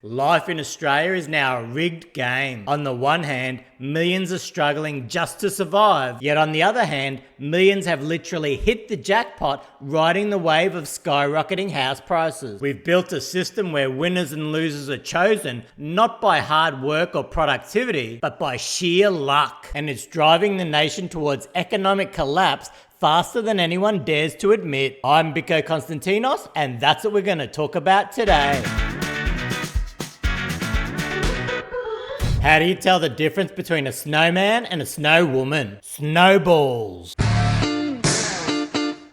Life in Australia is now a rigged game. On the one hand, millions are struggling just to survive, yet on the other hand, millions have literally hit the jackpot riding the wave of skyrocketing house prices. We've built a system where winners and losers are chosen not by hard work or productivity, but by sheer luck. And it's driving the nation towards economic collapse faster than anyone dares to admit. I'm Biko Konstantinos, and that's what we're going to talk about today. How do you tell the difference between a snowman and a snow woman? Snowballs. And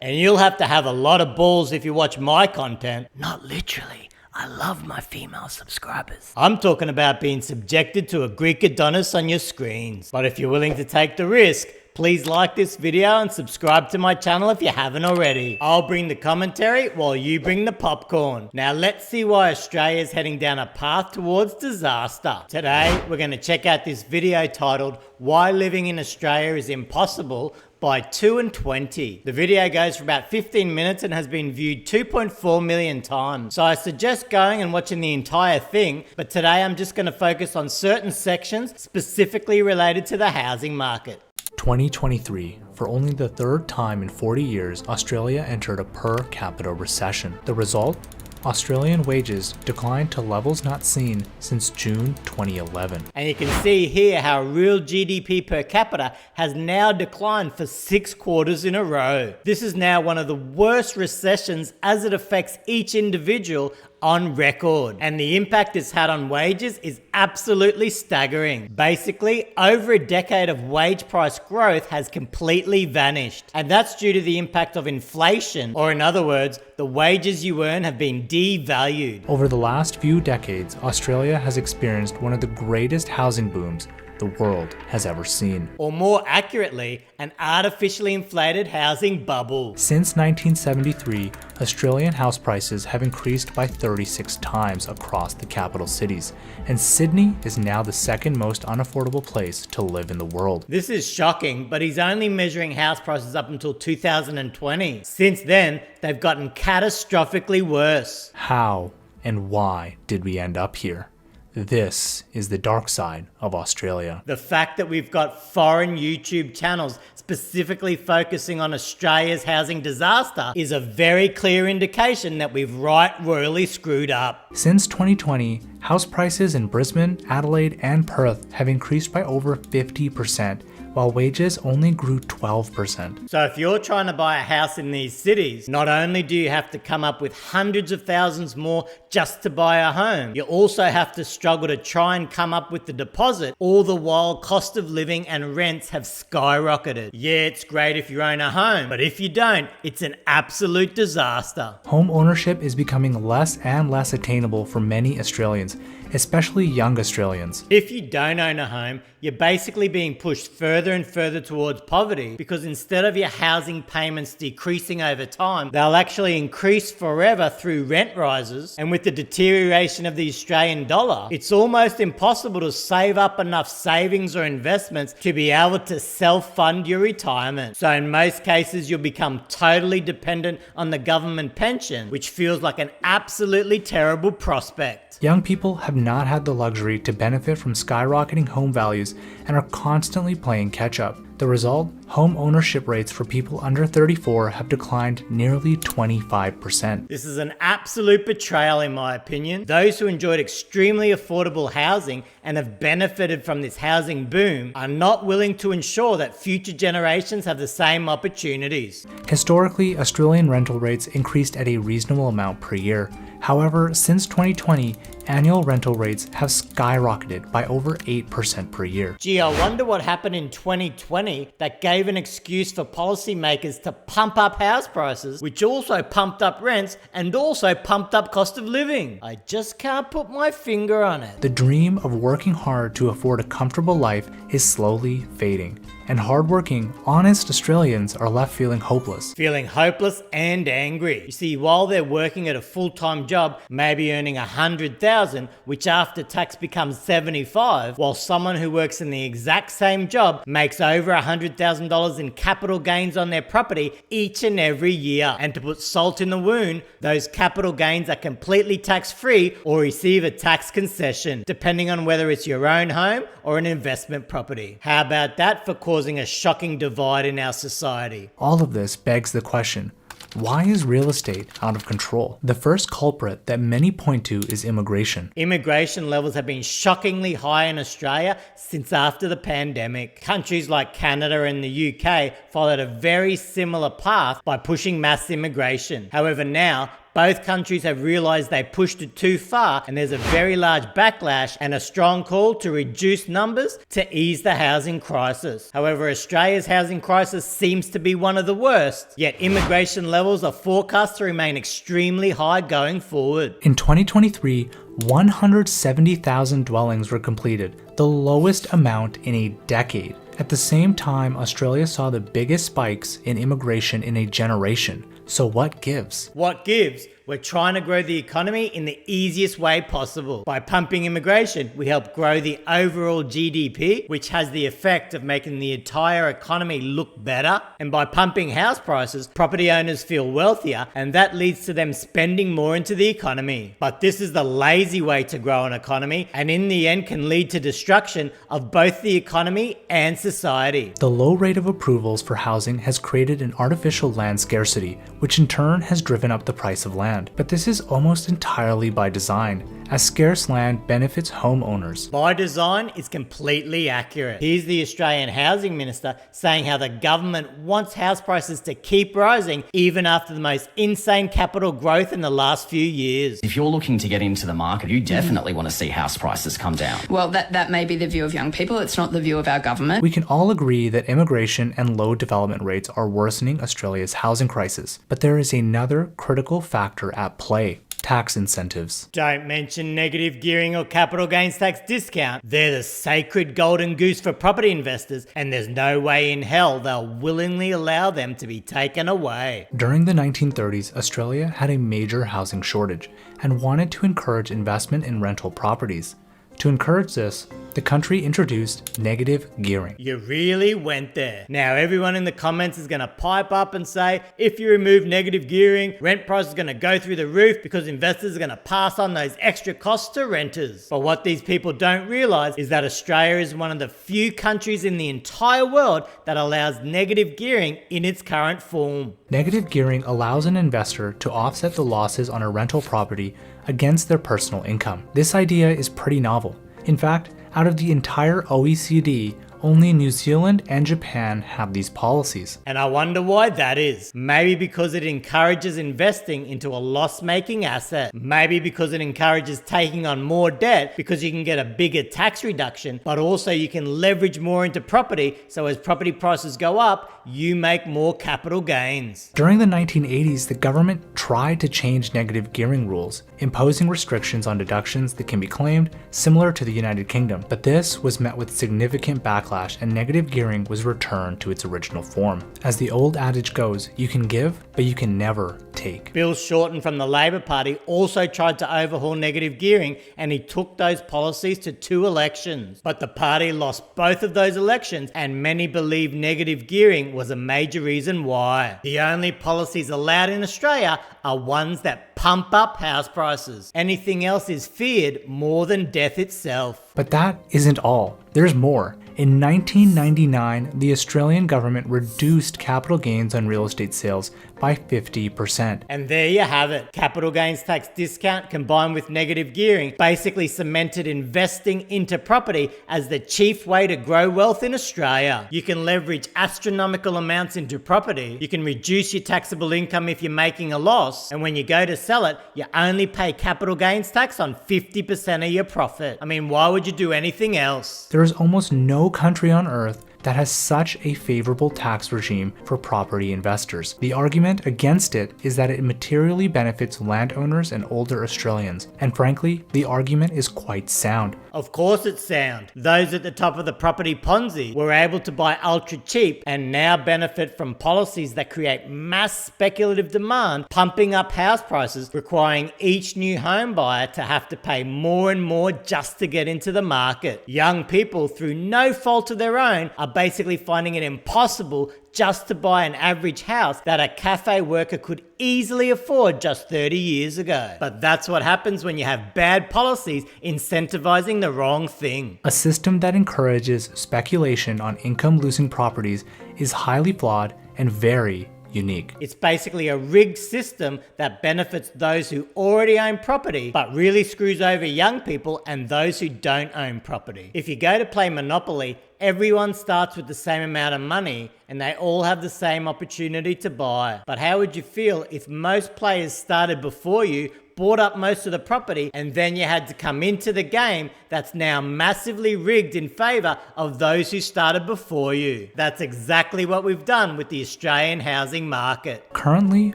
you'll have to have a lot of balls if you watch my content. Not literally. I love my female subscribers. I'm talking about being subjected to a Greek Adonis on your screens. But if you're willing to take the risk, please like this video and subscribe to my channel if you haven't already. I'll bring the commentary while you bring the popcorn. Now let's see why Australia is heading down a path towards disaster. Today, we're going to check out this video titled, Why Living in Australia is Impossible by 2 and 20. The video goes for about 15 minutes and has been viewed 2.4 million times. So I suggest going and watching the entire thing, but today I'm just going to focus on certain sections specifically related to the housing market. 2023. For only the third time in 40 years, Australia entered a per capita recession. The result? Australian wages declined to levels not seen since June 2011. And you can see here how real GDP per capita has now declined for 6 quarters in a row. This is now one of the worst recessions as it affects each individual on record. And the impact it's had on wages is absolutely staggering. Basically, over a decade of wage price growth has completely vanished. And that's due to the impact of inflation, or in other words, the wages you earn have been devalued. Over the last few decades, Australia has experienced one of the greatest housing booms the world has ever seen. Or more accurately, an artificially inflated housing bubble. Since 1973, Australian house prices have increased by 36 times across the capital cities, and Sydney is now the second most unaffordable place to live in the world. This is shocking, but he's only measuring house prices up until 2020. Since then, they've gotten catastrophically worse. How and why did we end up here? This is the dark side of Australia. The fact that we've got foreign YouTube channels specifically focusing on Australia's housing disaster is a very clear indication that we've royally screwed up. Since 2020, house prices in Brisbane, Adelaide, and Perth have increased by over 50%, while wages only grew 12%. So if you're trying to buy a house in these cities, not only do you have to come up with hundreds of thousands more just to buy a home, you also have to struggle to try and come up with the deposit, all the while cost of living and rents have skyrocketed. Yeah, it's great if you own a home, but if you don't, it's an absolute disaster. Home ownership is becoming less and less attainable for many Australians, especially young Australians. If you don't own a home, you're basically being pushed further and further towards poverty, because instead of your housing payments decreasing over time, they'll actually increase forever through rent rises. And with the deterioration of the Australian dollar, it's almost impossible to save up enough savings or investments to be able to self-fund your retirement. So in most cases, you'll become totally dependent on the government pension, which feels like an absolutely terrible prospect. Young people have not had the luxury to benefit from skyrocketing home values and are constantly playing catch up. The result? Home ownership rates for people under 34 have declined nearly 25%. This is an absolute betrayal in my opinion. Those who enjoyed extremely affordable housing and have benefited from this housing boom are not willing to ensure that future generations have the same opportunities. Historically, Australian rental rates increased at a reasonable amount per year. However, since 2020, annual rental rates have skyrocketed by over 8% per year. Gee, I wonder what happened in 2020 that gave an excuse for policymakers to pump up house prices, which also pumped up rents and also pumped up cost of living. I just can't put my finger on it. The dream of working hard to afford a comfortable life is slowly fading. and hardworking, honest Australians are left feeling hopeless. Feeling hopeless and angry. You see, while they're working at a full-time job, maybe earning $100,000, which after tax becomes $75,000, while someone who works in the exact same job makes over $100,000 in capital gains on their property each and every year. And to put salt in the wound, those capital gains are completely tax-free or receive a tax concession, depending on whether it's your own home or an investment property. How about that for causing a shocking divide in our society? All of this begs the question, why is real estate out of control? The first culprit that many point to is immigration. Immigration levels have been shockingly high in Australia since after the pandemic. Countries like Canada and the UK followed a very similar path by pushing mass immigration. However, now both countries have realized they pushed it too far, and there's a very large backlash and a strong call to reduce numbers to ease the housing crisis. However, Australia's housing crisis seems to be one of the worst, yet immigration levels are forecast to remain extremely high going forward. In 2023, 170,000 dwellings were completed, the lowest amount in a decade. At the same time, Australia saw the biggest spikes in immigration in a generation. So what gives? What gives? We're trying to grow the economy in the easiest way possible. By pumping immigration, we help grow the overall GDP, which has the effect of making the entire economy look better. And by pumping house prices, property owners feel wealthier, and that leads to them spending more into the economy. But this is the lazy way to grow an economy, and in the end can lead to destruction of both the economy and society. The low rate of approvals for housing has created an artificial land scarcity, which in turn has driven up the price of land. But this is almost entirely by design, as scarce land benefits homeowners. By design is completely accurate. Here's the Australian Housing Minister saying how the government wants house prices to keep rising even after the most insane capital growth in the last few years. If you're looking to get into the market, you definitely want to see house prices come down. Well, that may be the view of young people. It's not the view of our government. We can all agree that immigration and low development rates are worsening Australia's housing crisis. But there is another critical factor at play: tax incentives. Don't mention negative gearing or capital gains tax discount. They're the sacred golden goose for property investors, and there's no way in hell they'll willingly allow them to be taken away. During the 1930s, Australia had a major housing shortage and wanted to encourage investment in rental properties. To encourage this, the country introduced negative gearing. You really went there. Now everyone in the comments is going to pipe up and say, if you remove negative gearing, rent price is going to go through the roof because investors are going to pass on those extra costs to renters. But what these people don't realize is that Australia is one of the few countries in the entire world that allows negative gearing in its current form. Negative gearing allows an investor to offset the losses on a rental property against their personal income. This idea is pretty novel. In fact, out of the entire OECD, only New Zealand and Japan have these policies. And I wonder why that is. Maybe because it encourages investing into a loss-making asset. Maybe because it encourages taking on more debt because you can get a bigger tax reduction, but also you can leverage more into property, so as property prices go up, you make more capital gains. During the 1980s, the government tried to change negative gearing rules, imposing restrictions on deductions that can be claimed, similar to the United Kingdom. But this was met with significant backlash, and negative gearing was returned to its original form. As the old adage goes, you can give, but you can never take. Bill Shorten from the Labor Party also tried to overhaul negative gearing, and he took those policies to 2 elections. But the party lost both of those elections, and many believe negative gearing was a major reason why. The only policies allowed in Australia are ones that pump up house prices. Anything else is feared more than death itself. But that isn't all. There's more. In 1999, the Australian government reduced capital gains on real estate sales by 50%. And there you have it. Capital gains tax discount combined with negative gearing basically cemented investing into property as the chief way to grow wealth in Australia. You can leverage astronomical amounts into property. You can reduce your taxable income if you're making a loss. And when you go to sell it, you only pay capital gains tax on 50% of your profit. I mean, why would you do anything else? There is almost no country on earth that has such a favorable tax regime for property investors. The argument against it is that it materially benefits landowners and older Australians, and frankly, the argument is quite sound. Of course it's sound. Those at the top of the property Ponzi were able to buy ultra cheap and now benefit from policies that create mass speculative demand, pumping up house prices, requiring each new home buyer to have to pay more and more just to get into the market. Young people, through no fault of their own, are basically finding it impossible just to buy an average house that a cafe worker could easily afford just 30 years ago. But that's what happens when you have bad policies incentivizing the wrong thing. A system that encourages speculation on income-losing properties is highly flawed and very unique. It's basically a rigged system that benefits those who already own property, but really screws over young people and those who don't own property. If you go to play Monopoly, everyone starts with the same amount of money and they all have the same opportunity to buy. But how would you feel if most players started before you, bought up most of the property, and then you had to come into the game that's now massively rigged in favour of those who started before you? That's exactly what we've done with the Australian housing market. Currently,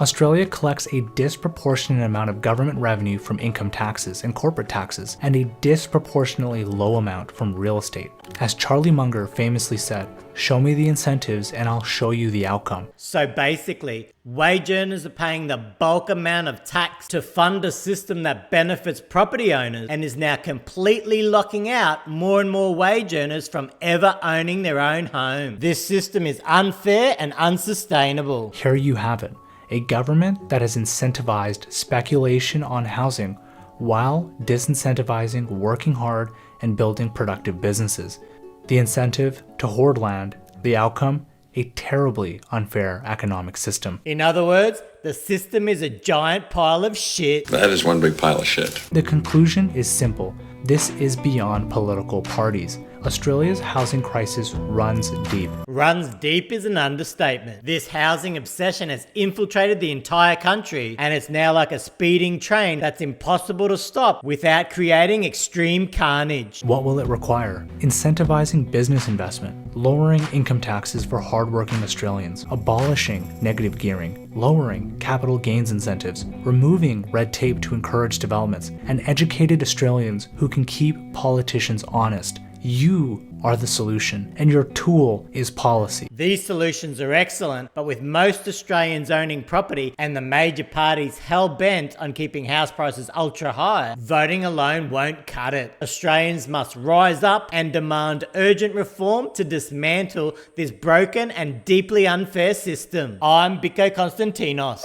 Australia collects a disproportionate amount of government revenue from income taxes and corporate taxes, and a disproportionately low amount from real estate. As Charlie Munger famously said, "Show me the incentives and I'll show you the outcome." So basically, wage earners are paying the bulk amount of tax to fund a system that benefits property owners and is now completely locking out more and more wage earners from ever owning their own home. This system is unfair and unsustainable. Here you have it, a government that has incentivized speculation on housing while disincentivizing working hard and building productive businesses. The incentive to hoard land, the outcome, a terribly unfair economic system. In other words, the system is a giant pile of shit. That is one big pile of shit. The conclusion is simple. This is beyond political parties. Australia's housing crisis runs deep. Runs deep is an understatement. This housing obsession has infiltrated the entire country, and it's now like a speeding train that's impossible to stop without creating extreme carnage. What will it require? Incentivizing business investment, lowering income taxes for hardworking Australians, abolishing negative gearing, lowering capital gains incentives, removing red tape to encourage developments, and educated Australians who can keep politicians honest. You are the solution, and your tool is policy. These solutions are excellent, but with most Australians owning property and the major parties hell-bent on keeping house prices ultra high, voting alone won't cut it. Australians must rise up and demand urgent reform to dismantle this broken and deeply unfair system. I'm Biko Konstantinos.